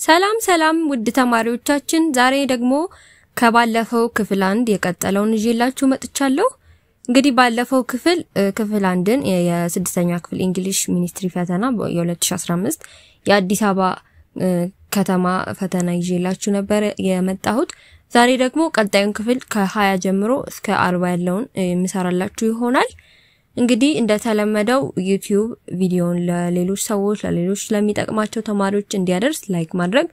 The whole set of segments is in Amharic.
ሰላም ሰላም ውድ ተማሪዎቻችን ዛሬ ደግሞ ከባለፈው ክፍል 1 የቀጠለውን ይዤላችሁ መጥቻለሁ። እንግዲህ ባለፈው ክፍል 1ን የ6ኛ ክፍል እንግሊሽ ሚኒስትሪ ፈተና የ2015 የአዲስ አበባ ከተማ ፈተና ይዤላችሁ ነበር የመጣሁት። ዛሬ ደግሞ ቀጣዩን ክፍል ከ20 ጀምሮ እስከ 40 ያለውን የምሰራላችሁ ይሆናል። እንግዲህ እንደተለመደው YouTube ቪዲዮን ለሌሎች ሰዎች ለሚጠቅማቸው ተማሪዎች እንዲያደርስ ላይክ ማድረግ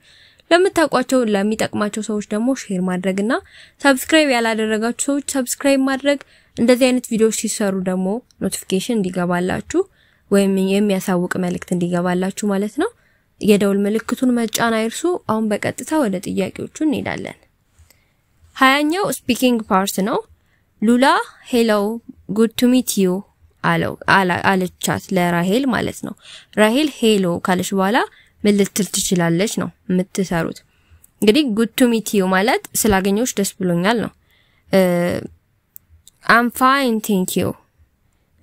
ለምታውቋቸው ለሚጠቅማቸው ሰዎች ደግሞ ሼር ማድረግና ሰብስክራይብ ያላደረጋችሁ ሰዎች ሰብስክራይብ ማድረግ እንደዚህ አይነት ቪዲዮዎች ሲሰሩ ደግሞ ኖቲፊኬሽን እንዲገባላችሁ ወይም የሚያሳውቅ መልእክት እንዲገባላችሁ ማለት ነው። የደውል ምልክቱን መጫን አይርሱ። አሁን በቀጥታ ወደ ጥያቄዎቹ እንሄዳለን። 20ኛው ስፒኪንግ ፓርት ነው። ሉላ ሄሎ good to meet you አለቻት ለራሄል ማለት ነው። ራሄል ሄሎ ካለች በኋላ ምን ልትል ትችላለች ነው የምትሰሩት። እንግዲህ good to meet you ማለት ስላገኘሁሽ ደስ ብሎኛል ነው። I'm fine thank you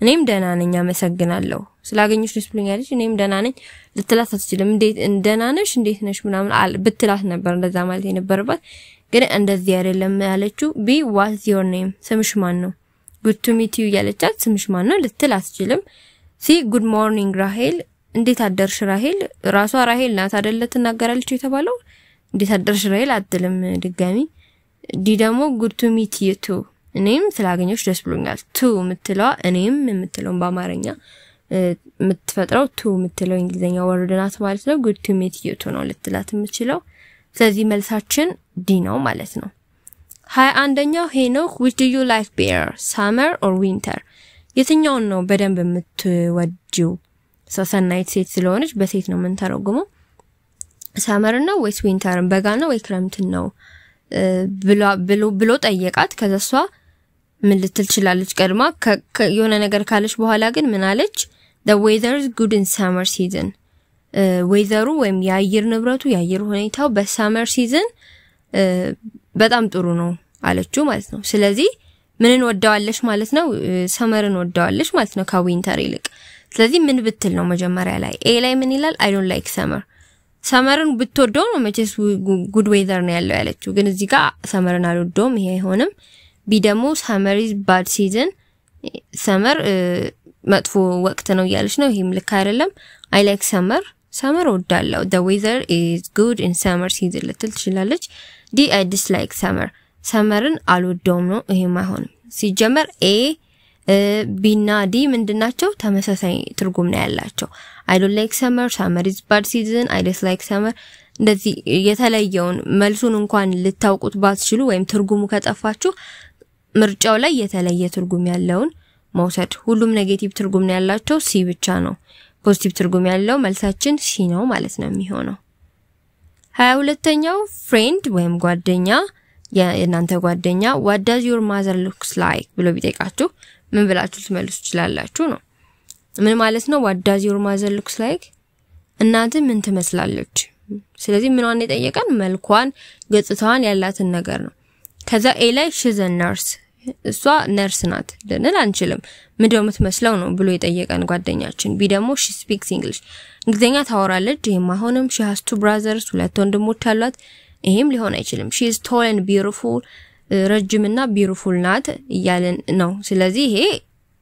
እኔም ደህና ነኝ አመሰግናለሁ። ስላገኘሁሽ ደስ ብሎኛል እኔም ደህና ነኝ ልትላት አትችልም። እንዴት ደህና ነሽ እንዴት ነሽ ምናምን ብትላት ነበር እንደዛ ማለት የነበረባት። ግን እንደዚህ አይደለም ያለችው። be what's your name ስምሽ ማን ነው? good to meet you ያለቻት ስምሽ ማን ነው ልትል አትችልም። see good morning ራሄል እንዴት አደርሽ ራሄል ራሷ ራሄል ናት አይደለ ተናገራለች የተባለው። እንዴት አደርሽ ራሄል አትልም ድጋሚ። ዲ ደግሞ good to meet you too እኔም ስላገኘሁሽ ደስ ብሎኛል። to የምትለው እኔም የምትለው በአማርኛ የምትፈጥረው to የምትለው እንግሊዘኛ ወርድ ናት ማለት ነው። good to meet you too ነው ልትላት የምትችለው። ስለዚህ መልሳችን ዲ ነው ማለት ነው። 21ኛው ሄኖክ which do you like better summer or winter የትኛውን ነው በደንብ የምትወጂው? ሰሰናይት ሴት ስለሆነች በሴት ነው የምንተረጉመው። ሰመር ነው ወይስ ዊንተር በጋ ነው ወይ ክረምት ነው ብሎ ጠየቃት። ከዛሷ ምን ልትል ትችላለች? ቀድማ የሆነ ነገር ካለች በኋላ ግን ምን አለች? the weather is good in summer season ዌዘሩ ወይም የአየር ንብረቱ የአየር ሁኔታው በሰመር ሲዝን በጣም ጥሩ ነው አለችው ማለት ነው። ስለዚህ ምንን ወደዋለሽ ማለት ነው? ሰመርን ወደዋለሽ ማለት ነው ከዊንተር ይልቅ። ስለዚህ ምን ብትል ነው መጀመሪያ ላይ ኤ ላይ ምን ይላል? I don't like summer ሰመርን ብትወደው ነው መቼስ good weather ነው ያለው ያለችው። ግን እዚህ ጋር ሰመርን አልወደውም ይሄ አይሆንም። ቢ ደግሞ summer is bad season ሰመር መጥፎ ወቅት ነው ያለች ነው። ይሄም ልክ አይደለም። I like summer ሰመር ወዳለው the weather is good in summer season ልትል ትችላለች። ዲ I dislike summer ሰመርን አልወደውም ነው ይሄም አይሆንም። ሲጀመር ኤ ቢ እና ዲ ምንድናቸው? ተመሳሳይ ትርጉም ነው ያላቸው። I don't like summer summer is bad season I dislike summer እንደዚህ የተለየውን መልሱን እንኳን ልታውቁት ባትችሉ ወይም ትርጉሙ ከጠፋችሁ ምርጫው ላይ የተለየ ትርጉም ያለውን መውሰድ። ሁሉም ኔጌቲቭ ትርጉም ነው ያላቸው ሲ ብቻ ነው ፖዚቲቭ ትርጉም ያለው። መልሳችን ሲ ነው ማለት ነው የሚሆነው። 22ኛው ፍሬንድ ወይም ጓደኛ የእናንተ ጓደኛ what does your mother looks like ብሎ ቢጠይቃችሁ ምን ብላችሁ ትመልሱ ትችላላችሁ ነው። ምን ማለት ነው? what does your mother looks like እናንተ ምን ትመስላለች? ስለዚህ ምንዋን የጠየቀን መልኳን ገጽታዋን ያላትን ነገር ነው። ከዛ ኤ ላይ she's a nurse እሷ ነርስ ናት ልንል አንችልም። ምንድነው የምትመስለው ነው ብሎ የጠየቀን ጓደኛችን። ቢ ደግሞ she speaks English እንግሊዘኛ ታወራለች። ይሄም አሁንም she has two brothers ሁለት ወንድሞች አሏት። ይሄም ሊሆን አይችልም። she is tall and beautiful ረጅምና beautiful ናት እያልን ነው። ስለዚህ ይሄ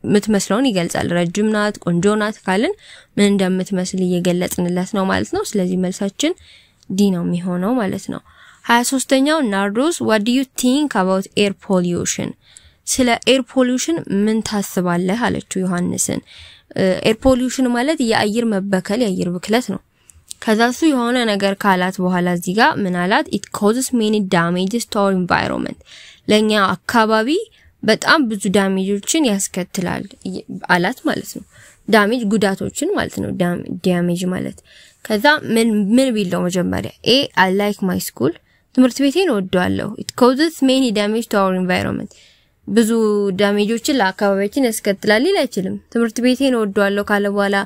የምትመስለውን ይገልጻል። ረጅም ናት ቆንጆ ናት ካልን ምን እንደምትመስል እየገለጽንለት ነው ማለት ነው። ስለዚህ መልሳችን ዲ ነው የሚሆነው ማለት ነው። 23ኛው ናርዶስ what do you think about air pollution ስለ ኤር ፖሊዩሽን ምን ታስባለህ አለችው ዮሐንስን። ኤር ፖሊዩሽን ማለት የአየር መበከል የአየር ብክለት ነው። ከዛሱ የሆነ ነገር ካላት በኋላ እዚህ ጋር ምን አላት? it causes many damages to our environment ለኛ አካባቢ በጣም ብዙ ዳሜጆችን ያስከትላል አላት ማለት ነው። ዳሜጅ ጉዳቶችን ማለት ነው ዳሜጅ ማለት። ከዛ ምን ቢለው መጀመሪያ ኤ I like my school ትምህርት ቤቴን ወደዋለሁ። it causes many damage to our environment ብዙ ዳሜጆችን ለአካባቢያችን ያስከትላል ሊል አይችልም። ትምህርት ቤቴን ወደዋለሁ ካለ በኋላ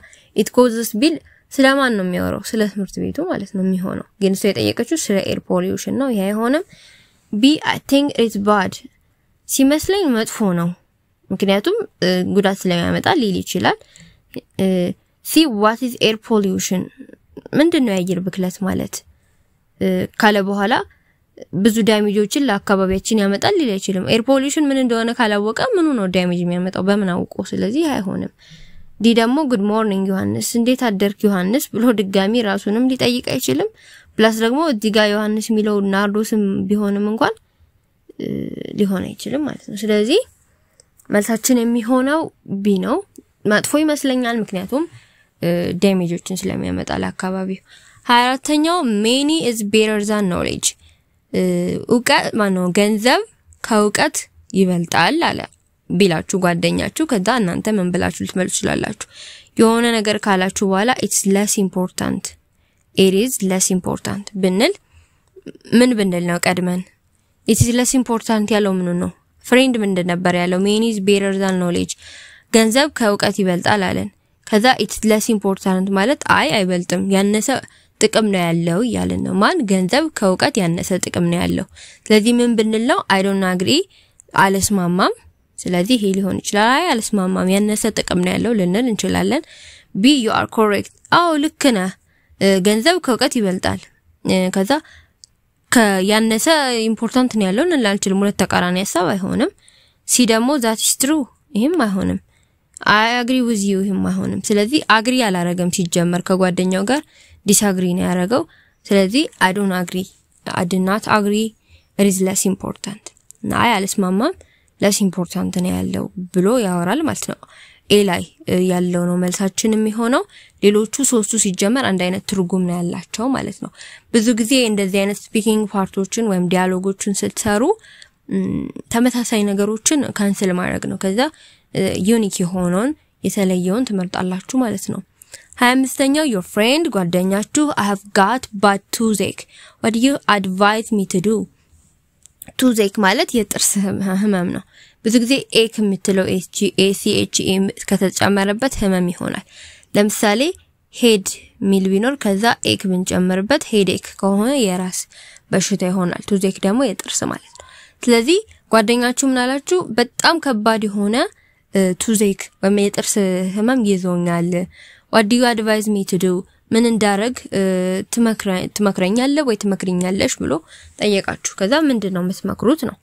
it causes ቢል ስለማን ነው የሚያወራው? ስለ ትምህርት ቤቱ ማለት ነው የሚሆነው። ግን እሱ የጠየቀችው ስለ ኤር ፖሊዩሽን ነው። ይሄ አይሆንም። ቢ I think it's bad ሲመስለኝ መጥፎ ነው ምክንያቱም ጉዳት ስለሚያመጣ ሊል ይችላል። ሲ what is air pollution ምንድነው የአየር ብክለት ማለት? ካለ በኋላ ብዙ ዳሜጆችን ለአካባቢያችን ያመጣል ሊል አይችልም ኤር ፖሊዩሽን ምን እንደሆነ ካላወቀ ምኑ ነው ዳሜጅ የሚያመጣው በምን አውቆ ስለዚህ አይሆንም ዲ ደግሞ ጉድ ሞርኒንግ ዮሐንስ እንዴት አደርክ ዮሐንስ ብሎ ድጋሚ ራሱንም ሊጠይቅ አይችልም ፕላስ ደግሞ እዚህ ጋር ዮሐንስ የሚለው ናርዶስም ቢሆንም እንኳን ሊሆን አይችልም ማለት ነው ስለዚህ መልሳችን የሚሆነው ቢ ነው መጥፎ ይመስለኛል ምክንያቱም ዳሜጆችን ስለሚያመጣ ለአካባቢው 24ኛው many is better than knowledge እውቀት ማነው ገንዘብ ከእውቀት ይበልጣል አለ ቢላችሁ ጓደኛችሁ ከዛ እናንተ ምን ብላችሁ ልትመልሱ ይችላልላችሁ የሆነ ነገር ካላችሁ በኋላ it's less important it is less important ብንል ምን ብንል ነው ቀድመን it is less important ያለው ምን ነው ፍሬንድ ምንድን ነበር ያለው many is better than knowledge ገንዘብ ከእውቀት ይበልጣል አለን ከዛ it's less important ማለት አይበልጥም ያነሰ ጥቅም ነው ያለው ያለን ነው ማን ገንዘብ ከእውቀት ያነሰ ጥቅም ነው ያለው ስለዚህ ምን ብንል ነው I don't agree አልስማማም ስለዚህ ይሄ ሊሆን ይችላል አልስማማም ያነሰ ጥቅም ነው ያለው ልንል እንችላለን B you are correct አው ልክ ነህ ገንዘብ ከእውቀት ይበልጣል ከዛ ያነሰ ኢምፖርታንት ነው ያለው እንላልችልም ሁለት ተቃራኒ ሐሳብ አይሆንም C ደግሞ that is true ይሄም አይሆንም I agree with you ይሄም አይሆንም ስለዚህ አግሪ ያላረገም ሲጀመር ከጓደኛው ጋር disagree ነው ያረጋው ስለዚህ I don't agree I do not agree it is less important ናይ አልስማማም less important ነው ያለው ብሎ ያወራል ማለት ነው ኤ ላይ ያለው ነው መልሳችን የሚሆነው ሌሎቹ ሶስቱ ሲጀመር አንድ አይነት ትርጉም ነው ያላቸው ማለት ነው ብዙ ጊዜ እንደዚህ አይነት ስፒኪንግ ፓርቶችን ወይም ዲያሎጎችን ስትሰሩ ተመሳሳይ ነገሮችን ካንሰል ማድረግ ነው ከዛ ዩኒክ የሆነውን የተለየውን ትመርጣላችሁ ማለት ነው 25ኛው your friend ጓደኛችሁ I have got bad toothache what do you advise me to do toothache ማለት የጥርስ ህመም ነው ብዙ ጊዜ ኤክ የምትለው ACHE ከተጨመረበት ህመም ይሆናል ለምሳሌ ሄድ ሚል ቢኖር ከዛ ኤክ ብንጨምርበት ሄዴክ ከሆነ የራስ በሽታ ይሆናል toothache ደግሞ የጥርስ ማለት ነው ስለዚህ ጓደኛችሁ ምናላችሁ በጣም ከባድ የሆነ toothache ወይም የጥርስ ህመም ይዞኛል what do you advise me to do ምን እንዳረግ ትመክረኛለህ ወይ ትመክሪኛለሽ ብሎ ጠየቃችሁ ከዛ ምንድነው መስመክሩት ነው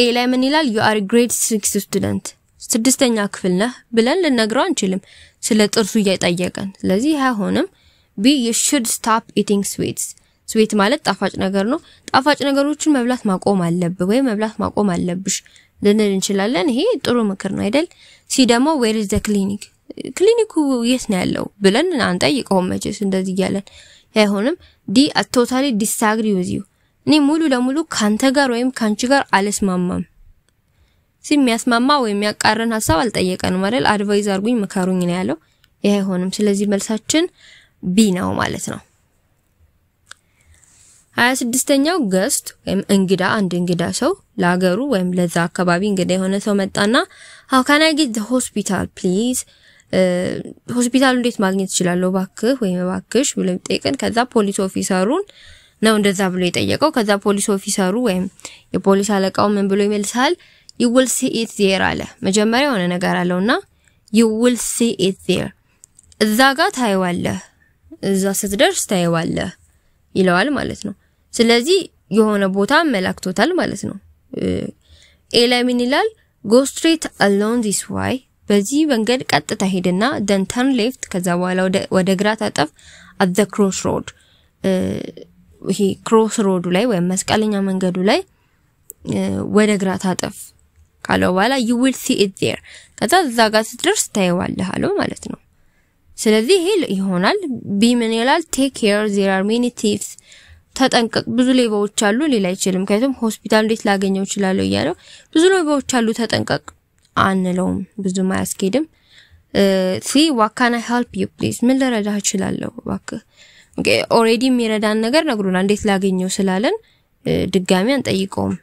ኤ ላይ ምን ይላል you are a grade 6 student ስድስተኛ ክፍል ነህ ብለን ልነግረው አንችልም ስለ ጥርሱ እያጠየቀን ስለዚህ አይሆንም B you should stop eating sweets sweet ማለት ጣፋጭ ነገር ነው ጣፋጭ ነገሮችን መብላት ማቆም አለብህ ወይ መብላት ማቆም አለብሽ ልንል እንችላለን ይሄ ጥሩ ምክር ነው አይደል C ደግሞ where is the clinic ክሊኒኩ የት ነው ያለው ብለን አንጠይቀው መቼስ እንደዚህ ያለን አይሆንም ዲ totally disagree with you እኔ ሙሉ ለሙሉ ካንተ ጋር ወይም ካንቺ ጋር አልስማማም ሲሚያስማማ ወይም ያቃረን ሐሳብ አልጠየቀንም አይደል አድቫይዝ አርጉኝ መካሩኝ ነው ያለው ይሄ አይሆንም ስለዚህ መልሳችን ቢ ነው ማለት ነው 26ኛው ገስት ወይም እንግዳ አንድ እንግዳ ሰው ለሀገሩ ወይም ለዛ አካባቢ እንግዳ የሆነ ሰው መጣና how can I get the hospital please ሆስፒታሉ እንዴት ማግኘት ይችላል ባክህ ወይም ባክሽ ብሎ ይጠይቀን ከዛ ፖሊስ ኦፊሰሩን ነው እንደዛ ብሎ ይጠየቀው ከዛ ፖሊስ ኦፊሰሩ ወይም የፖሊስ አለቃው ምን ብሎ ይመልሳል you will see it there አለ መጀመሪያ የሆነ ነገር አለውና you will see it there እዛ ጋር ታይዋለህ እዛ ስትደርስ ታይዋለህ ይለዋል ማለት ነው ስለዚህ የሆነ ቦታ መላክቶታል ማለት ነው ኤ ላይ ምን ይላል go straight along this way በዚህ መንገድ ቀጥታ ሄድና then turn left ከዛ በኋላ ወደ ግራ ታጠፍ at the crossroad ይሄ crossroad ላይ ወይ መስቀለኛ መንገዱ ላይ ወደ ግራ ታጠፍ ካለው በኋላ you will see it there ከዛ እዛ ጋር ስትደርስ ታይዋለህ አለው ማለት ነው ስለዚህ ይሄ ይሆናል ቢ ምን ይላል take care there are many thieves ተጠንቀቅ ብዙ ሌባዎች አሉ ሌላ አይችልም ከየትም ሆስፒታል እንዴት ላገኘው ይችላል ያለው ብዙ ሌባዎች አሉ ተጠንቀቅ አንለውም ብዙ ማያስኬድም see what can I help you please ምን ልረዳህ እችላለሁ ባክህ ኦሬዲ የሚረዳን ነገር ነግሩና እንዴት ላገኘው ስላለን ድጋሚ አንጠይቀውም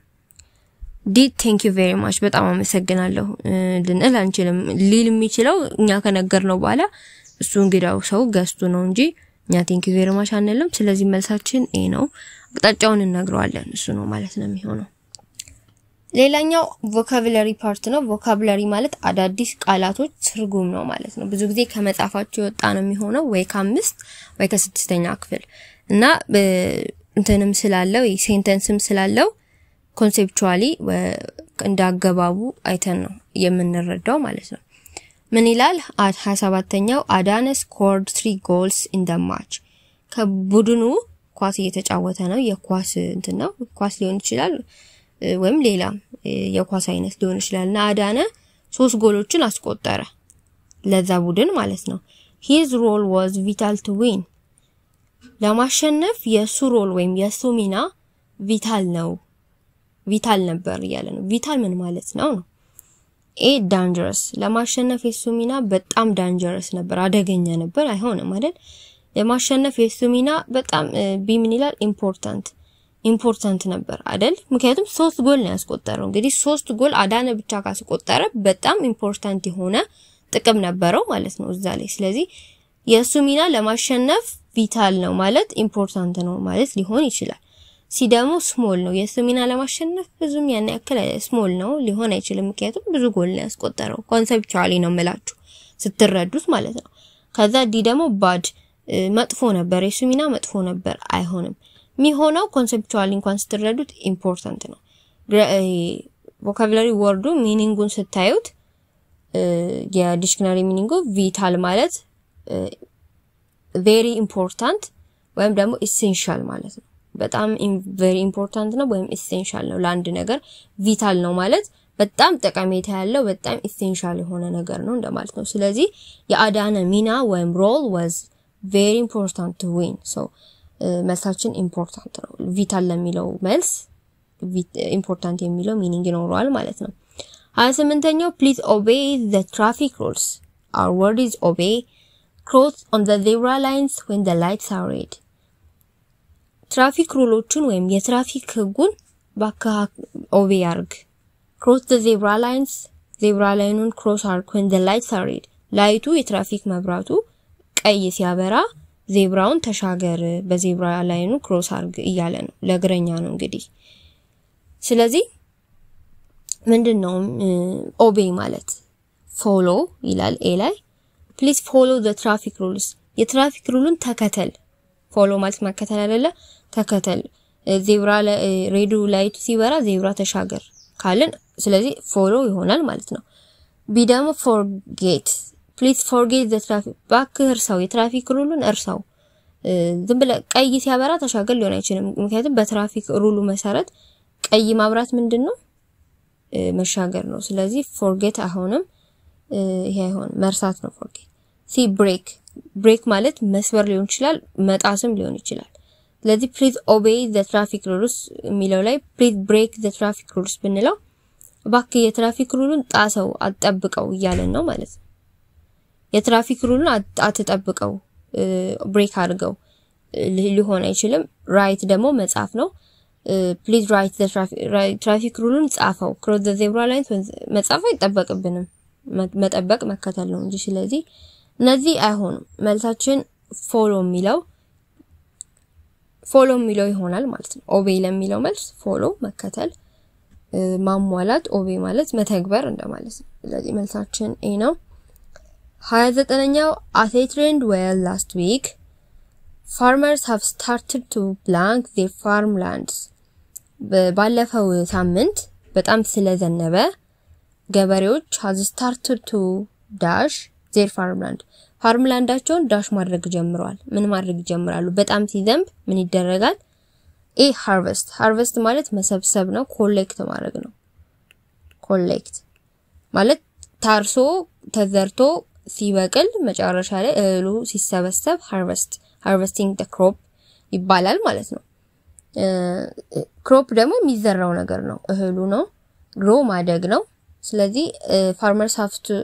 did thank you very much በጣም አመሰግናለሁ ልንል አንችልም ሊል የሚችለው እኛ ከነገርነው በኋላ እሱ እንግዳው ሰው ገስቱ ነው እንጂ እኛ thank you very much አንልም ስለዚህ መልሳችን ኤ ነው አቅጣጫውን እንነግረዋለን እሱ ነው ማለት ነው የሚሆነው ሌላኛው ቮካቡላሪ ፓርት ነው ቮካቡላሪ ማለት አዳዲስ ቃላቶች ትርጉም ነው ማለት ነው ብዙ ጊዜ ከመጻፋቸው የወጣ ነው የሚሆነው ወይ ከ5 ወይ ከ6ኛ ክፍል እና እንትንም ስላለው ሴንተንስም ስላለው ኮንሴፕቹዋሊ እንዳገባቡ አይተን ነው የምንረዳው ማለት ነው ምን ይላል 27ኛው አዳነ scored 3 goals in the match ከቡድኑ ኳስ እየተጫወተ ነው የኳስ እንትን ነው ኳስ ሊሆን ይችላል ወይም ሌላ የኳስ አይነት ሊሆን ይችላልና አዳነ 3 ጎሎችን አስቆጠረ ለዛ ቡድን ማለት ነው his role was vital to win ለማሸነፍ የሱ ሮል ወይም የሱ ሚና ቪታል ነበር ያለ ነው ቪታል ምን ማለት ነው dangerous ለማሸነፍ የሱ ሚና በጣም dangerous ነበር አደገኛ ነበር አይሆንም አይደል ለማሸነፍ የሱ ሚና በጣም ቢምን ይላል ኢምፖርታንት ነበር አይደል ምክንያቱም 3 ጎል ነው ያስቆጠረው እንግዲህ 3 ጎል አዳነ ብቻ ካስቆጠረ በጣም ኢምፖርታንት የሆነ ጥቅም ነበረው ማለት ነው እዛ ላይ ስለዚህ የሱ ሚና ለማሸነፍ ቪታል ነው ማለት ኢምፖርታንት ነው ማለት ሊሆን ይችላል ሲደሞ ስሞል ነው የሱ ሚና ለማሸነፍ ብዙም ያን ያክል ስሞል ነው ሊሆን አይችልም ምክንያቱም ብዙ ጎል ነው ያስቆጠረው ኮንሴፕቹዋሊ ነው መላችሁ ስትረዱት ማለት ነው ከዛ ዲ ደግሞ ባድ መጥፎ ነበር የሱ ሚና መጥፎ ነበር አይሆንም ሚሆነው ኮንሴፕቹዋሊ እንኳን ስትረዱት ኢምፖርታንት ነው ቮካቡላሪ ወርዱ ሚኒንጉን ስታዩት የዲክሽነሪ ሚኒንጉ ቪታል ማለት very important ወይም ደግሞ essential ማለት ነው በጣም very important ነው ወይም essential ነው ለአንድ ነገር vital ነው ማለት በጣም ጠቃሚታ ያለው በጣም essential የሆነ ነገር ነው እንደማለት ነው ስለዚህ የአዳነ ሚና ወይም role was very important to win so መልሳችን important ነው vital ለሚለው መልስ important የሚለው ሚኒንግ ይኖረዋል ማለት ነው 28ኛው please obey the traffic rules our word is obey cross on the zebra lines when the lights are red traffic ruleዎችን ወይም የትራፊክ ህጉን ባካ obey አርግ cross the zebra lines zebra line-ን cross አርግ when the lights are red ላይቱ የትራፊክ መብራቱ ቀይ ሲያበራ ዜብራውን ተሻገር በዜብራ ላይኑ ክሮስ አርግ እያለ ነው ለግረኛ ነው እንግዲህ ስለዚህ ምንድነው obey ማለት follow ይላል ኤ ላይ please follow the traffic rules የትራፊክ ሩሉን ተከተል follow ማለት መከተል አይደለ ተከተል ዜብራ ሬዱ ላይት ሲበራ ዜብራ ተሻገር ካለን ስለዚህ follow ይሆናል ማለት ነው ቢ ደግሞ forget please forget the traffic back እርሳው የትራፊክ ሩሉን እርሳው ዝም ብለ ቀይ ሲያበራ ተሻገር ሊሆን አይችልም ምክንያቱም በትራፊክ ሩሉ መሰረት ቀይ ማብራት ምንድነው መሻገር ነው ስለዚህ forget አሁንም ይሄ አይሆን መርሳት ነው forget see break ማለት መስበር ሊሆን ይችላል መጣስም ሊሆን ይችላል ስለዚህ please obey the traffic rules የሚለው ላይ please break the traffic rules ብንለው ባክ የትራፊክ ሩሉን ጣሰው አጥብቀው እያለን ነው ማለት ነው የትራፊክ ሩሉን አትጠብቀው ብሬክ አድርገው ሊሆን አይችልም ራይት ደግሞ መጻፍ ነው please write the traffic ሩሉን ጻፈው cross the zebra lines መጻፍ አይጠበቅብንም መጠበቅ መከተል ነው እንጂ ስለዚህ እነዚህ አይሆንም መልሳችን follow የሚለው ይሆናል ማለት ነው obey ለሚለው መልስ follow መከተል ማሟላት obey ማለት መተግበር እንደማለት ነው ስለዚህ መልሳችን ኤ ነው 29ኛው as it rained well last week farmers have started to plant their farmlands ባለፈው ሳምንት በጣም ስለዘነበ ገበሬዎች has started to dash their farmlandaቸውን ዳሽ ማድረግ ጀምረዋል ምን ማድረግ ጀምራሉ በጣም ሲዘንብ ምን ይደረጋል ኤ harvest ማለት መሰብሰብ ነው ኮሌክት ማድረግ ነው ኮሌክት ማለት ታርሶ ተዘርቶ ሲበቅል መጨረሻ ላይ እህሉ ሲሰበሰብ harvesting the crop ይባላል ማለት ነው crop ደግሞ የሚዘራው ነገር ነው እህሉ ነው grow ማደግ ነው ስለዚህ farmers have to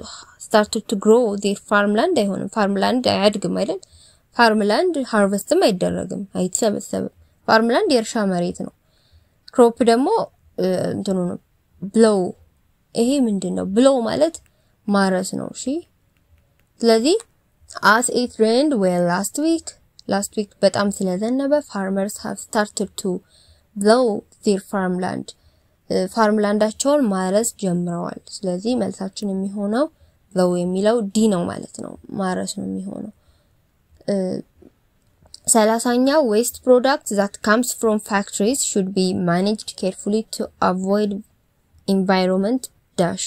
started to grow their farmland አይሆንም farmland አያድግም አይደል farmland harvestም አይደረግም አይተሰበሰብም farmland የእርሻ መሬት ነው crop ደግሞ እንትኑ ነው blow ይሄ ምንድነው blow ማለት ማረስ ነው እሺ ስለዚህ as it rained well last week በጣም ስለዘነበ farmers have started to blow their farmland ፋርምላንዳቸውን ማረስ ጀምረዋል ስለዚህ መልሳችን የሚሆነው though የሚለው ዲ ነው ማለት ነው ማረስ ነው የሚሆነው 30ኛው waste products that comes from factories should be managed carefully to avoid environment dash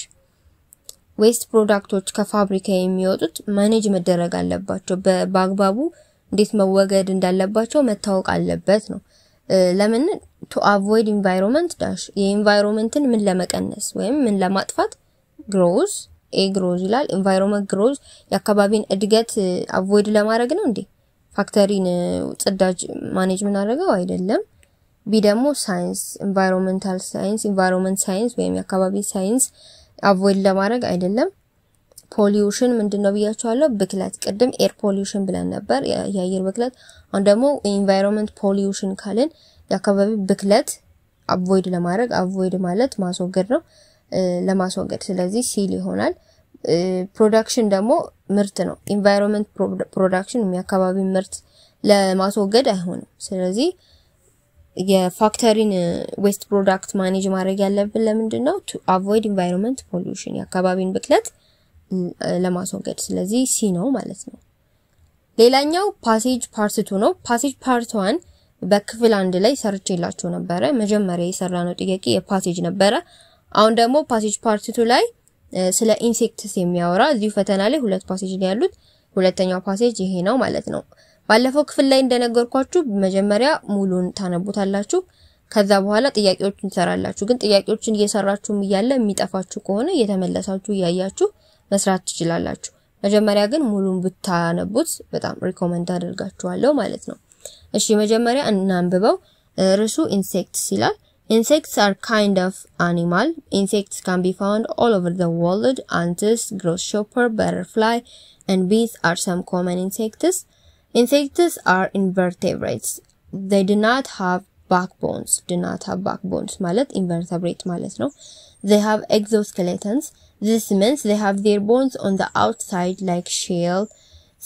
waste products ከፋብሪካ የሚወጡት ማኔጅ መደረግ አለባቸው በአግባቡ እንዴት መወገድ እንዳለባቸው መታወቅ አለበት ነው ለምን to avoid environment dash የenvironmenትን ምን ለመቀነስ ወይም ምን ለማጥፋት grows grows ይላል environment grows የአካባቢን እድገት avoid ለማድረግ ነው እንዴ ፋክተሪን ጽዳጅ ማኔጅ ምን አደረገው አይደለም ቢ ደግሞ ሳይንስ environmental science environment science ወይም የአካባቢ ሳይንስ avoid ለማድረግ አይደለም pollution ምንድነው ብያችኋለሁ ብክለት ቅድም air pollution ብለን ነበር የአየር ብክለት አሁን ደግሞ environment pollution ካልን የአካባቢ ብክለት avoid ለማድረግ avoid ማለት ማስወገድ ነው ለማስወገድ ስለዚህ ሲል ይሆናል production ደግሞ ምርት ነው environment production የአካባቢ ምርት ለማስወገድ አይሆንም ስለዚህ የፋክተሪን waste product manage ማድረግ ያለብን ለምንድነው to avoid environment pollution የአካባቢን ብክለት ለማስወገድ ስለዚህ ሲ ነው ማለት ነው ሌላኛው passage part 2 ነው passage part 1 በክፍል 1 ላይ ሰርቼላችሁ ነበር መጀመሪያ የሰራነው ጥያቄ የፓሴጅ ነበር አሁን ደግሞ passage part 2 ላይ ስለ ኢንሴክትስ የሚያወራ እዚሁ ፈተና ላይ ሁለት ፓሴጅ ላይ ያሉት ሁለተኛው ፓሴጅ ይሄ ነው ማለት ነው ባለፈው ክፍል ላይ እንደነገርኳችሁ መጀመሪያ ሙሉን ታነቡታላችሁ ከዛ በኋላ ጥያቄዎችን ትሰራላችሁ ግን ጥያቄዎችን እየሰራችሁም ይያለ የሚጠፋችሁ ከሆነ እየተመለሳችሁ ያያችሁ መስራት ትችላላችሁ መጀመሪያ ግን ሙሉን ብታነቡት በጣም ሪኮመንድ አደርጋችኋለሁ ማለት ነው እሺ መጀመሪያ እናንብበው ርዕሱ ኢንሴክትስ ይላል Insects are kind of animal. Insects can be found all over the world. Ants, grasshopper, butterfly, and bees are some common insects. Insects are invertebrates. They do not have backbones. Do not have backbones. ማለት invertebrate ማለት ነው. They have exoskeletons. This means they have their bones on the outside like shell.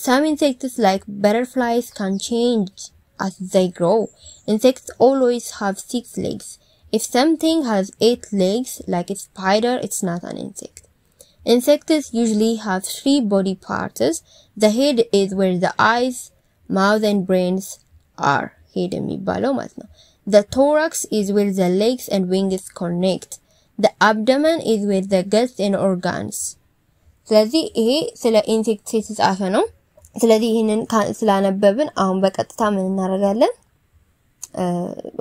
Some insects like butterflies can change as they grow. Insects always have 6 legs. If something has 8 legs, like a spider, it's not an insect. Insects usually have 3 body parts. The head is where the eyes, mouth and brains are. Head የሚባለው ማለት ነው. The thorax is where the legs and wings connect. The abdomen is where the guts and organs. ስለዚህ ይሄ ስለ ኢንሴክትስ የተጻፈ ነው. ስለዚህ ይሄንን ስላነበብን አሁን በቀጥታ ምን እናደርጋለን?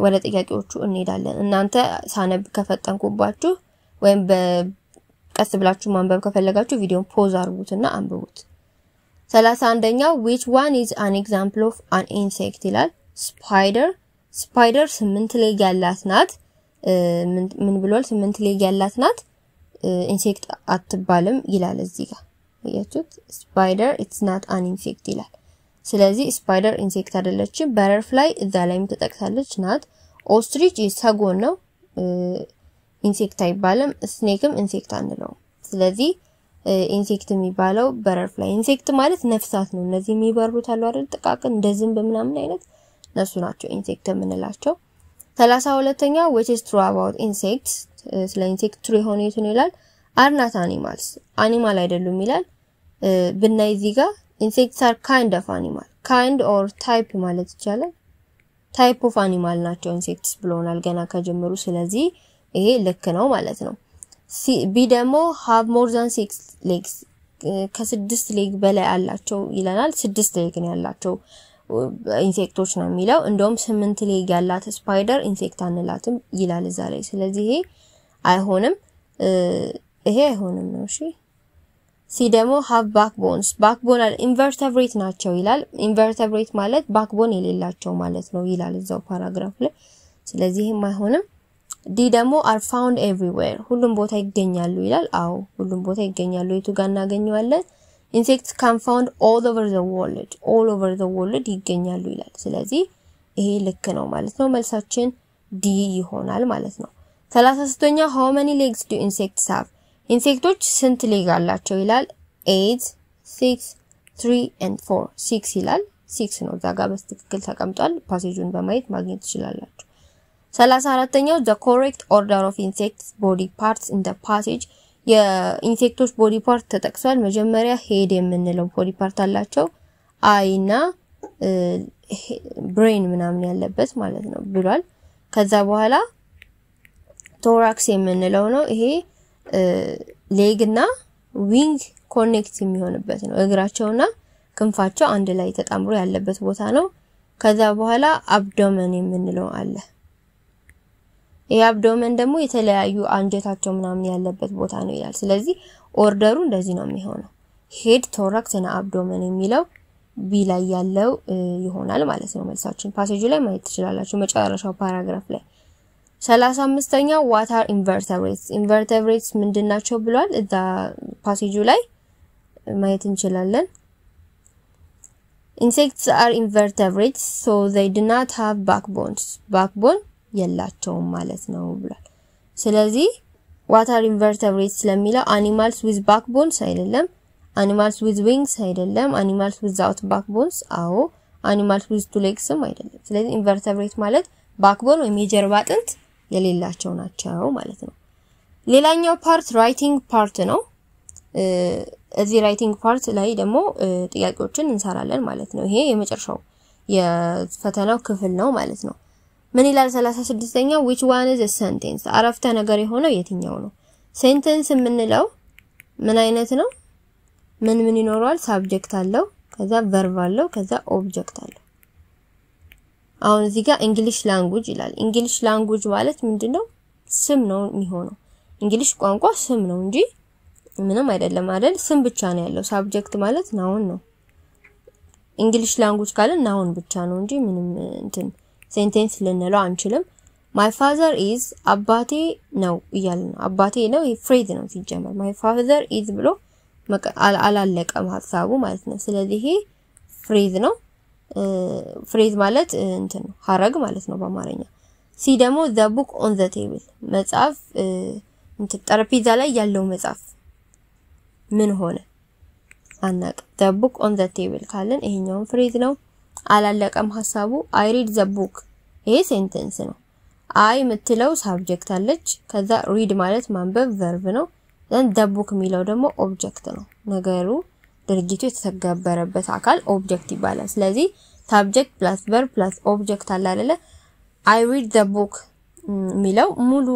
ወደ ጥያቄዎቹ እንሄዳለን እናንተ ሳነብ ከፈጠንኩባችሁ ወይም በቀስ ብላችሁ ማንበብ ከፈለጋችሁ ቪዲዮን ፖዝ አድርጉትና አንብቡት 31ኛው which one is an example of an insect ይላል spider 8 leg ያላት ናት ምን ብሏል 8 leg ያላት ናት ኢንሴክት አትባልም ይላል እዚህ ጋር ያያችሁት spider it's not an insect ይላል ስለዚህ ስፓይደር ኢንሴክት አይደለችም በተርፍላይ እዛ ላይም ተጠቅሳለች ናት ኦስትሪች ሰጎን ነው ኢንሴክት አይባልም ስኔክም ኢንሴክት አንለው ስለዚህ ኢንሴክት የሚባለው በተርፍላይ ኢንሴክት ማለት ነፍሳት ነው እነዚህ የሚበሩት አሉ አይደል ጥቃቅን እንደዝም በመናምን አይነት ነሱ ናቸው ኢንሴክት የምንላቸው 32ኛው which is true about insects ስለ ኢንሴክት ትሩ የሆነ የቱን ይላል are not animals animal አይደሉም ይላል ብናይ እዚህ ጋር Insects are kind of animal. Kind or type ማለት ይቻላል. Type of animal ናቸው insects ብሎናል ገና ከጀመሩ ስለዚህ ይሄ ልክ ነው ማለት ነው. B ደግሞ have more than 6 legs. ከ6 ሌግ በላይ አላቸው ይለናል 6 ሌግ ነው ያላቸው ኢንሴክቶች ነው የሚለው እንደውም 8 ሌግ ያላት ስፓይደር ኢንሴክት አንላትም ይላል እዛ ላይ ስለዚህ ይሄ አይሆንም ነው እሺ ሲ ደግሞ have backbones backbone invertebrate ናቸው ይላል invertebrate ማለት backbone የሌላቸው ማለት ነው ይላል እዛው ፓራግራፍ ላይ ስለዚህ አይሆንም ዲ ደግሞ are found everywhere ሁሉም ቦታ ይገኛሉ ይላል አው ሁሉም ቦታ ይገኛሉ የቱ ጋር እናገኘዋለን insects can found all over the world ይገኛሉ ይላል ስለዚህ ይሄ ልክ ነው ማለት ነው መልሳችን ዲ ይሆናል ማለት ነው 33ኛ how many legs do insects have ኢንሴክቶች ስንት ሌግ አላቸው ይላል 8 6 3 and 4 6 ይላል 6 ነው ዛጋ በትክክል ተቀምጧል ፓሴጁን በማየት ማግኘት ትችላላችሁ 34ኛው the correct order of insects body parts in the passage የኢንሴክቶች ቦዲ ፓርት ተጠቅሷል መጀመሪያ ሄድ የምንለው ቦዲ ፓርት አላቸው አይና ብሬን ምናምን ያለበት ማለት ነው ብሏል ከዛ በኋላ ቶራክስ የምንለው ነው ይሄ ሌግና ዊንግ ኮኔክት የሚሆንበት ነው እግራቸውና ክንፋቸው አንድ ላይ ተጣምሮ ያለበት ቦታ ነው ከዛ በኋላ አብዶመን የምንለው አለ የአብዶመን ደግሞ የተለያዩ አንጀታቸው ምናምን ያለበት ቦታ ነው ይላል ስለዚህ ኦርደሩ እንደዚህ ነው የሚሆነው ሄድ ቶራክስ እና አብዶመን የሚለው ቢ ላይ ያለው ይሆናል ማለት ነው መልሳችን ፓሴጁ ላይ ማየት ትችላላችሁ መጨረሻው ፓራግራፍ ላይ 35ኛው what are invertebrates invertebrates ምንድናቸው ብሏል እዛ ፓሴጁ ላይ ማየት እንችላለን insects are invertebrates so they do not have backbone የላቸውም ማለት ነው ብሏል ስለዚህ what are invertebrates ስለሚለው animals with backbones አይደለም animals with wings አይደለም animals without backbones አዎ animals with two legs አይደለም ስለዚህ invertebrate ማለት backbone ወይም የጀርባ አጥንት የሌላቸው ናቸው ማለት ነው ሌላኛው ፓርት ራይቲንግ ፓርት ነው እዚህ ራይቲንግ ፓርት ላይ ደግሞ ጥያቄዎችን እንሰራለን ማለት ነው ይሄ የመጨረሻው የፈተናው ክፍል ነው ማለት ነው ምን ይላል 36ኛው which one is a sentence አረፍተ ነገር የሆነው የትኛው ነው ሴንተንስ የምንለው ምን አይነት ነው ምን ይኖራል ሳብጀክት አለው ከዛ ቨርብ አለው ከዛ ኦብጀክት አለው አሁን እዚህ ጋር እንግሊሽ ላንጉዌጅ ይላል እንግሊሽ ላንጉዌጅ ማለት ምንድነው ስም ነው የሚሆነው እንግሊሽ ቋንቋ ስም ነው እንጂ ምንም አይደለም አይደል ስም ብቻ ነው ያለው ሳብጀክት ማለት ናውን ነው እንግሊሽ ላንጉዌጅ ካለ ናውን ብቻ ነው እንጂ ምንም እንትን ሴንቴንስ ልንለው አንችልም my father is አባቴ ነው ይያል ነው አባቴ ነው ፍሬዝ ነው ሲጀመር my father is ብሎ አላለቀም ሐሳቡ ማለት ነው ስለዚህ ይሄ ፍሬዝ ነው ፍሬዝ ማለት እንትን ነው ሐረግ ማለት ነው በአማርኛ ሲ ደግሞ the book on the table መጽሐፍ እንትን ጠረጴዛ ላይ ያለው መጽሐፍ ምን ሆነ አናቅ the book on the table ካለን ይሄኛው ፍሬዝ ነው አላለቀም ሐሳቡ I read the book ይሄ ሴንተንስ ነው I ምትለው ሳብጀክት አለች ከዛ read ማለት ማንበብ ቨርብ ነው then the book የሚለው ደግሞ ኦብጀክት ነው ነገሩ ድርጊቱ የተተገበረበት አካል ኦብጀክት ይባላል ስለዚህ subject plus verb plus object አለ አይደለ I read the book የሚለው ሙሉ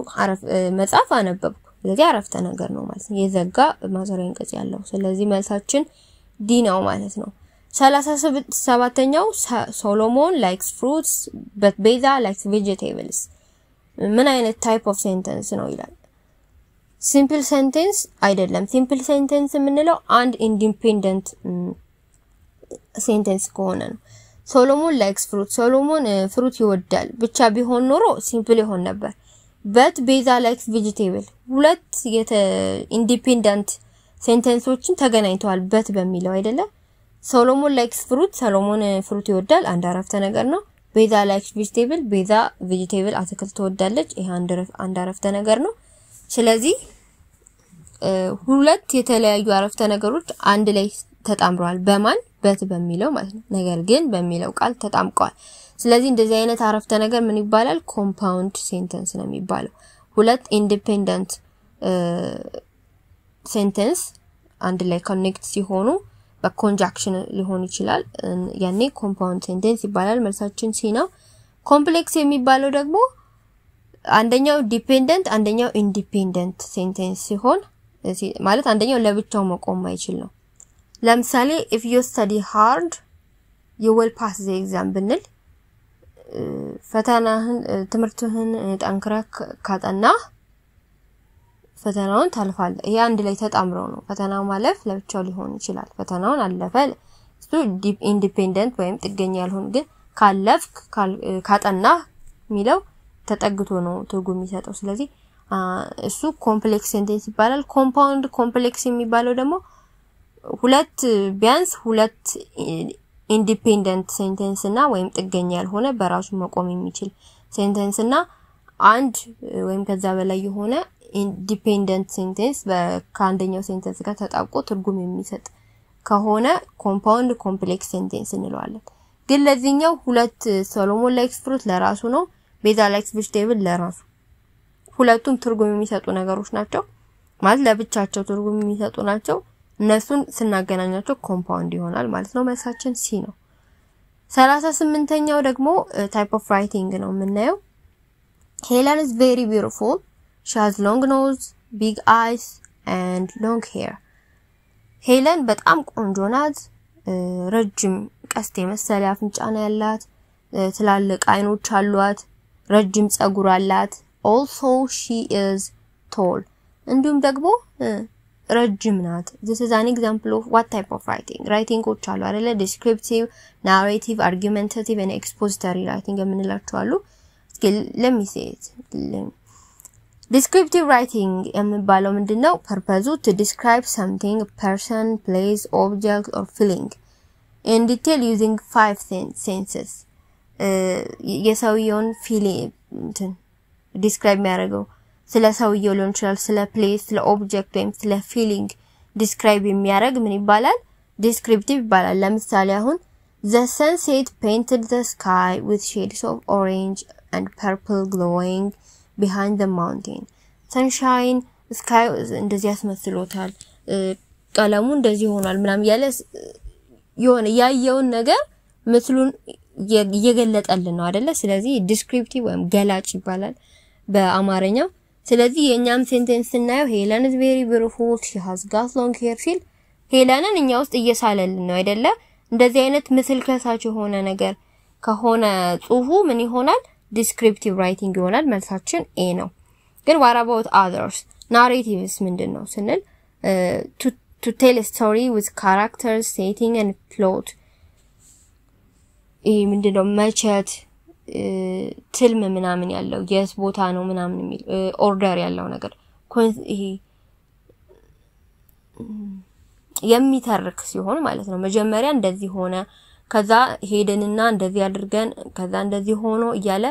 መጽሐፍ አነበብኩ ስለዚህ አረፍተ ነገር ነው ማለት ነው የዘጋ ማሰሪያ አንቀጽ ያለው ስለዚህ መልሳችን ዲ ነው ማለት ነው 37ኛው ሶሎሞን likes fruits but Beza likes vegetables ምን አይነት type of sentence ነው ይላል simple sentence አይደለም simple sentence የምንለው አንድ independent sentence ከሆነ ነው ሶሎሞን likes fruit ሶሎሞን ፍሩት ይወዳል ብቻ ቢሆን ኖሮ simple ይሆን ነበር but Beza likes vegetable ሁለት independent sentenceዎችን ተገናኝተዋል but በሚለው አይደለም ሶሎሞን likes fruit ሶሎሞን ፍሩት ይወዳል አንድ አረፍተ ነገር ነው Beza likes vegetable Beza vegetable አትክልት ትወዳለች ይሄ አንድ አረፍተ ነገር ነው ስለዚህ ሁለት የተለያዩ አረፍተ ነገሮች አንድ ላይ ተጣምረዋል በማን በት በሚለው ማለት ነው ነገር ግን በሚለው ቃል ተጣምቀዋል ስለዚህ እንደዚህ አይነት አረፍተ ነገር ምን ይባላል ኮምፓውንድ ሴንተንስ ነው የሚባለው ሁለት ኢንዲፔንደንት ሴንተንስ አንድ ላይ ኮኔክት ሲሆኑ በኮንጃክሽን ሊሆን ይችላል ያኔ ኮምፓውንድ ሴንተንስ ይባላል መልሳችን ሲ ነው ኮምፕሌክስ የሚባለው ደግሞ አንደኛው ዲፔንደንት አንደኛው ኢንዲፔንደንት ሴንተንስ ሲሆን ማለት አንደኛው ለብቻው መቆም አይችል ነው ለምሳሌ if you study hard you will pass the exam ብንል ፈተናህን ትምርትህን ጠንክረህ ካጠና ፈተናውን ታልፋለህ ይሄ አንድ ላይ ተጣምረው ነው ፈተናው ማለፍ ለብቻው ሊሆን ይችላል ፈተናውን አለፈ እሱ ኢንዲፔንደንት ወይም ጥገኛ ያልሆነ ግን ካለፍክ ካጠና ሚለው ተጠግቶ ነው ትርጉም የሚሰጠው ስለዚህ እሱ ኮምፕሌክስ ሴንቴንስ ይባላል ኮምፓውንድ ኮምፕሌክስ የሚባለው ደግሞ ሁለት ቢያንስ ሁለት ኢንዲፔንደንት ሴንቴንስ እና ወይም ጥገኛ ያልሆነ በራሱ መቆም የሚችል ሴንቴንስ እና አንድ ወይም ከዛ በላይ የሆነ ኢንዲፔንደንት ሴንቴንስ በካንደኛው ሴንቴንስ ጋር ተጣብቆ ትርጉም የሚሰጥ ከሆነ ኮምፓውንድ ኮምፕሌክስ ሴንቴንስ እንለዋለን ግን ለዚህኛው ሁለት ሶሎሞን ላይክስ ፍሩት ለራሱ ነው ቤዛ ላይክስ ቬጅቴብል ለራሱ ሁለቱም ትርጉም የሚሰጡ ነገሮች ናቸው ማለት ለብቻቸው ትርጉም የሚሰጡ ናቸው እነሱን ስናገናኛቸው ኮምፓውንድ ይሆናል ማለት ነው መልሳችን ሲ ነው 38ኛው ደግሞ type of writing ነው የምናየው Helen is very beautiful she has long nose big eyes and long hair ሄለን በጣም ቆንጆ ናት ረጅም ቀስት የመሰለ አፍንጫ ነው ያላት ትላልቅ አይኖች አሏት ረጅም ጸጉር አላት also she is tall እንዲሁም ደግሞ ረጅም ናት this is an example of what type of writing ዎች አሉ አይደለ descriptive narrative argumentative and expository writing የምንላቸው አሉ እስኪ let me say it descriptive writing የሚባለው ምንድነው purpose to describe something a person place object or feeling in detail using 5 senses የሰውየውን feeling describe የሚያደርገው ስለ ሰውየው ሊሆን ይችላል ስለ place ስለ object ወይም ስለ feeling describe የሚያደርግ ምን ይባላል descriptive ይባላል ለምሳሌ አሁን the sunset painted the sky with shades of orange and purple glowing behind the mountain sunshine sky እንደዚህ ያስመስሎታል ቀለሙ እንደዚህ ሆኗል ምናም ያለ የሆነ ያየውን ነገር ምስሉን እየገለጠልን ነው አይደለ ስለዚህ descriptive ወይም ገላጭ ይባላል በአማርኛው ስለዚህ የኛም ሴንቴንስ እናየው ሄለን is very beautiful she has got long hair ሲል ሄለንን እኛ ውስጥ እየሳለልን ነው አይደለ እንደዚህ አይነት ምስል ከሳች ሆነ ነገር ከሆነ ጽሁፉ ምን ይሆናል descriptive writing ይሆናል መልሳችን ኤ ነው ግን what about others narratives ምንድነው ስንል to tell a story with characters setting and plot ይሄ ምንድነው መቸት ትልም ምናምን ያለው የስ ቦታ ነው ምናምን የሚል ኦርደር ያለው ነገር ይሄ የሚተርክ ሲሆን ማለት ነው መጀመሪያ እንደዚህ ሆነ ከዛ ሄደንና እንደዚህ አድርገን ከዛ እንደዚህ ሆኖ እያለ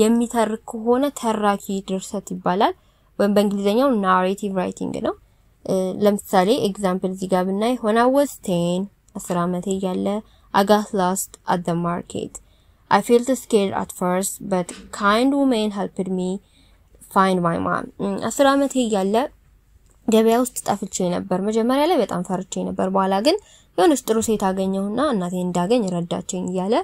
የሚተርክ ሆነ ተራኪ ድርሰት ይባላል ወይም በእንግሊዘኛው narrative writing ነው ለምሳሌ ኤግዛምፕል እዚህ ጋር ብናይ when I was 10 10 ዓመቴ ያለ I got lost at the market I felt scared at first but kind woman helped me find my mom 10 ዓመቴ ያለ ገበያ ውስጥ ጠፍቼ ነበር መጀመሪያ ላይ በጣም ፈርቼ ነበር በኋላ ግን የሆነች ጥሩ ሴት አገኘሁና እናቴን እንዳገኝ ረዳችኝ ይያለ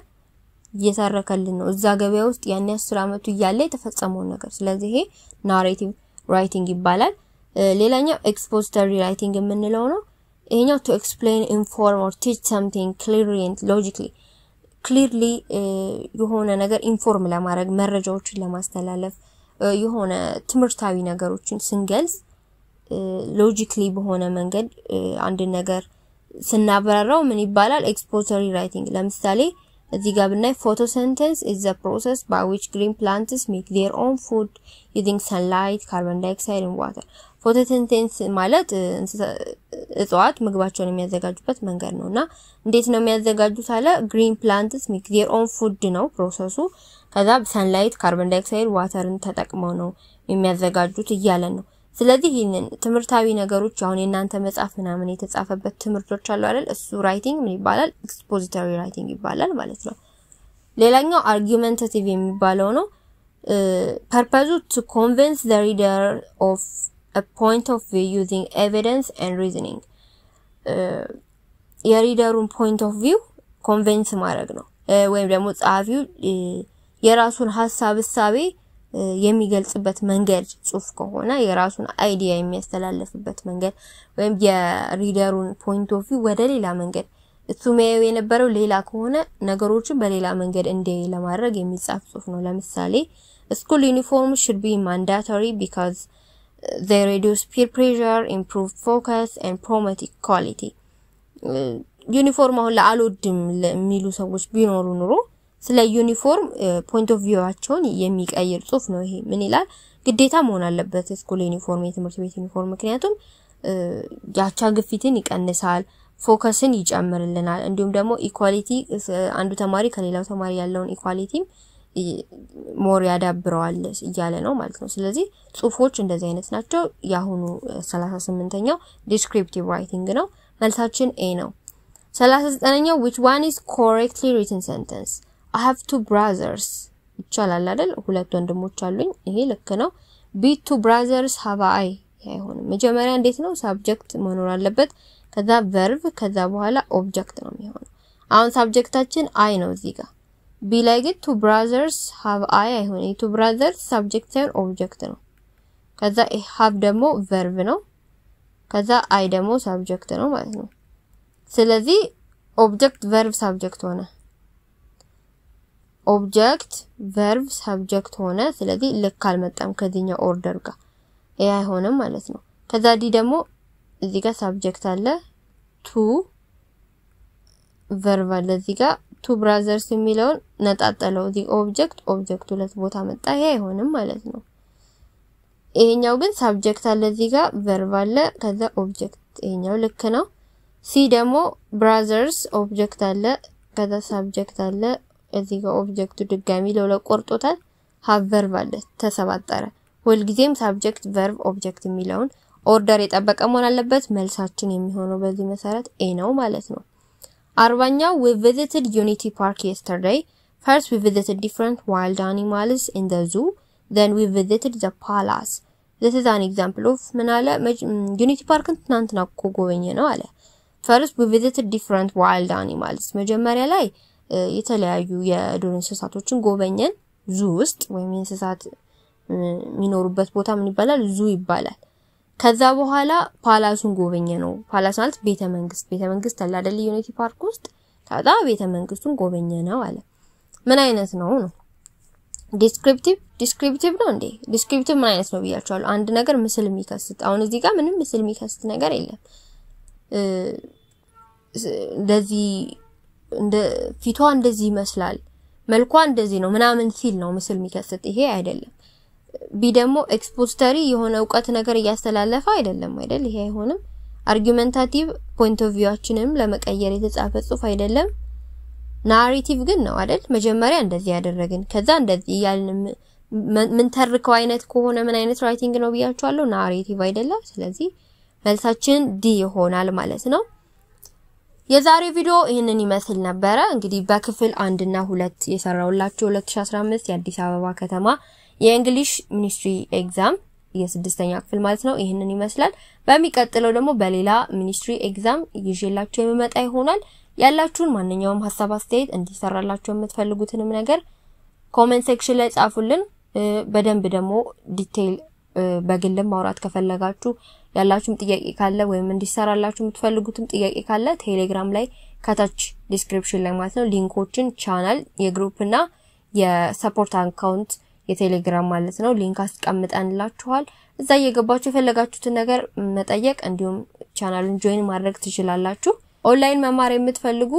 እየተረከልን ነው እዛ ገበያ ውስጥ ያን 10 ዓመቱ ያለ የተፈጸመው ነገር ስለዚህ ይሄ narrative writing ይባላል ሌላኛው expository writing የምንለው ነው ይሄኛው to explain inform or teach something clearly and logically clearly የሆነ ነገር ኢንፎርም ለማድረግ መረጃዎችን ለማስተላለፍ የሆነ ትምህርታዊ ነገሮችን ስንገልጽ logically በሆነ መንገድ አንድ ነገር ስናብራራው ምን ይባላል expository writing ለምሳሌ እዚህ ጋር ብናይ photosynthesis is the process by which green plants make their own food using sunlight carbon dioxide and water photosynthesis ማለት እጽዋት ምግባቸውን የሚያዘጋጁበት መንገድ ነውና እንዴት ነው የሚያዘጋጁት አለ green plants make their own food ነው ፕሮሰሱ ከዛ sunlight carbon dioxide waterን ተጠቅመው ነው የሚያዘጋጁት እያለ ነው ስለዚህ ይሄንን ትምህርታዊ ነገሮች አሁን የናንተ መጻፍ ምናምን የተጻፈበት ትምህርቶች አሉ አይደል እሱ ራይቲንግ ምን ይባላል expository writing ይባላል ማለት ነው ሌላኛው argumentative የሚባለው ነው purpose to convince the reader of a point of view using evidence and reasoning የሪደሩን point of view convince ማድረግ ነው ወይም ደግሞ ጻፊው የራሱን ሐሳብ እሳቤ የሚገልጽበት መንገድ ጽሁፍ ከሆነ የራሱን አይዲያ የሚያስተላልፍበት መንገድ ወይም የሪደሩን ፖይንት ኦፍ ቪው ወደ ሌላ መንገድ እሱ የሚያየው የነበረው ሌላ ከሆነ ነገሮችን በሌላ መንገድ እንዲያይ ለማድረግ የሚጻፍ ጽሁፍ ነው ለምሳሌ school uniform should be mandatory because they reduce peer pressure improve focus and promote equality ዩኒፎርም አሁን ለአልወድም ለሚሉ ሰዎች ቢኖሩ ኑሮ ስለ ዩኒፎርም ፖይንት ኦፍ ቪዋቸውን የሚቀይር ጽሁፍ ነው ይሄ ምን ይላል ግዴታ መሆን አለበት ስኩል ዩኒፎርም የትምህርት ቤት ዩኒፎርም ምክንያቱም ያቻ ግፊትን ይቀንሳል ፎከስን ይጨምርልናል እንዲሁም ደግሞ ኢኳሊቲ አንዱ ተማሪ ከሌላው ተማሪ ያለውን ኢኳሊቲም ሞር ያዳብረዋል እያለ ነው ማለት ነው ስለዚህ ጽሁፎች እንደዚህ አይነት ናቸው ያሁኑ 38ኛው descriptive writing ነው መልሳችን ኤ ነው 39ኛው which one is correctly written sentence I have two brothers ይቻላል አይደል ሁለት ወንድሞች አሉኝ ይሄ ልክ ነው be two brothers have I አይሆንም መጀመሪያ እንዴት ነው subject መኖር አለበት ከዛ verb ከዛ በኋላ object ነው የሚሆነው አሁን subjectአችን I ነው እዚህ ጋር be ላይ ግን two brothers have I አይሆንም two brothers subject ሳይሆን object ነው ከዛ have ደግሞ verb ነው ከዛ I ደግሞ subject ነው ማለት ነው ስለዚህ object verb subject ሆነ object verb subject ሆነ ስለዚህ ልክ አልመጣም ከዚህኛው ኦርደር ጋር ይሄ አይሆንም ማለት ነው ከዛ ዲ ደግሞ እዚህ ጋር subject አለ two verb አለ እዚህ ጋር two brothers የሚለውን ነጣጣለው እዚህ object ሁለት ቦታ መጣ ይሄ አይሆንም ማለት ነው ይሄኛው ግን subject አለ እዚህ ጋር verb አለ ከዛ object ይሄኛው ልክ ነው ሲ ደግሞ brothers object አለ ከዛ subject አለ እዚህ ጋር object ድጋሚ ለሁለት ቆርጦታል have verb አለ ተሰባጠረ ሁልጊዜም subject verb object የሚለውን ኦርደር የጠበቀ መሆን አለበት መልሳችን የሚሆነው በዚህ መሰረት ኤ ነው ማለት ነው 40ኛው we visited Unity Park yesterday first we visited different wild animals in the zoo then we visited the palace this is an example of ምናለ Unity Park ትናንትና ጎበኘ ነው አለ first we visited different wild animals መጀመሪያ ላይ የተለያዩ የዱር እንስሳቶችን ጎበኘን ዙ ውስጥ ወይም እንስሳት የሚኖሩበት ቦታ ምን ይባላል ዙ ይባላል ከዛ በኋላ ፓላሱን ጎበኘ ነው ፓላስ ማለት ቤተ መንግስት አለ አይደል ዩኒቲ ፓርክ ውስጥ ታዳ ቤተ መንግስቱን ጎበኘ ነው አለ ምን አይነት ነው ዲስክሪፕቲቭ ነው እንዴ ዲስክሪፕቲቭ ምን አይነት ነው ብያችኋለሁ አንድ ነገር ምስል የሚከስት አሁን እዚህ ጋር ምንም ምስል የሚከስት ነገር የለም እንደዚህ እንደ ፊቷ እንደዚህ ይመስላል መልኳ እንደዚህ ነው ምናምን ሲል ነው ምስል የሚከስት ይሄ አይደለም ቢ ደግሞ ኤክስፖዚተሪ የሆነ ዕውቀት ነገር ያስተላለፈ አይደለም አይደል ይሄ አይሆንም አርጊዩሜንታቲቭ ፖይንት ኦፍ ቪውአችንም ለመቀየር የተጻፈ ጽሁፍ አይደለም ናሬቲቭ ግን ነው አይደል መጀመሪያ እንደዚህ ያደረግን ከዛ እንደዚህ ያልን ምን ተርከው አይነት ከሆነ ምን አይነት ራይቲንግ ነው ብያችኋለሁ ናሬቲቭ አይደለም ስለዚህ መልሳችን ዲ ይሆናል ማለት ነው የዛሬ ቪዲዮ ይሄንን ይመስል ነበር እንግዲህ በክፍል 1 እና 2 የሰራውላችሁ 2015 የአዲስ አበባ ከተማ የእንግሊሽ ሚኒስትሪ ኤግዛም የ6ኛ ክፍል ማለት ነው ይሄንን ይመስላል በሚቀጥለው ደግሞ በሌላ ሚኒስትሪ ኤግዛም ይዤላችሁ የመጣ ይሆናል ያላችሁን ማንኛውም ሐሳብ አስተያየት እንዲሰራላችሁ የምትፈልጉትንም ነገር ኮሜንት ሴክሽን ላይ ጻፉልን በደንብ ደግሞ ዲቴል በግልም ማውራት ከፈለጋችሁ ያላችሁም ጥያቄ ካለ ወይም እንዲሰራላችሁ የምትፈልጉትም ጥያቄ ካለ ቴሌግራም ላይ ከታች ዲስክሪፕሽን ላይ ማለት ነው ሊንኮችን ቻናል የግሩፕና የሰፖርት አካውንት የቴሌግራም ማለት ነው ሊንክ አስቀምጠንላችኋል እዛ እየገባችሁ የፈለጋችሁትን ነገር መጠየቅ እንዲሁም ቻናሉን ጆይን ማድረግ ትችላላችሁ ኦንላይን መማር የምትፈልጉ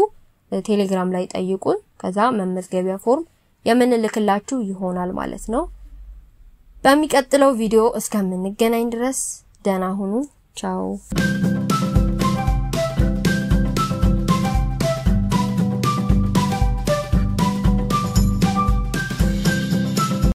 ቴሌግራም ላይ ጠይቁን ከዛ መመዝገቢያ ፎርም የምንልክላችሁ ይሆናል ማለት ነው በሚቀጥለው ቪዲዮ እስከምንገናኝ ድረስ ደህና ሁኑ ቻው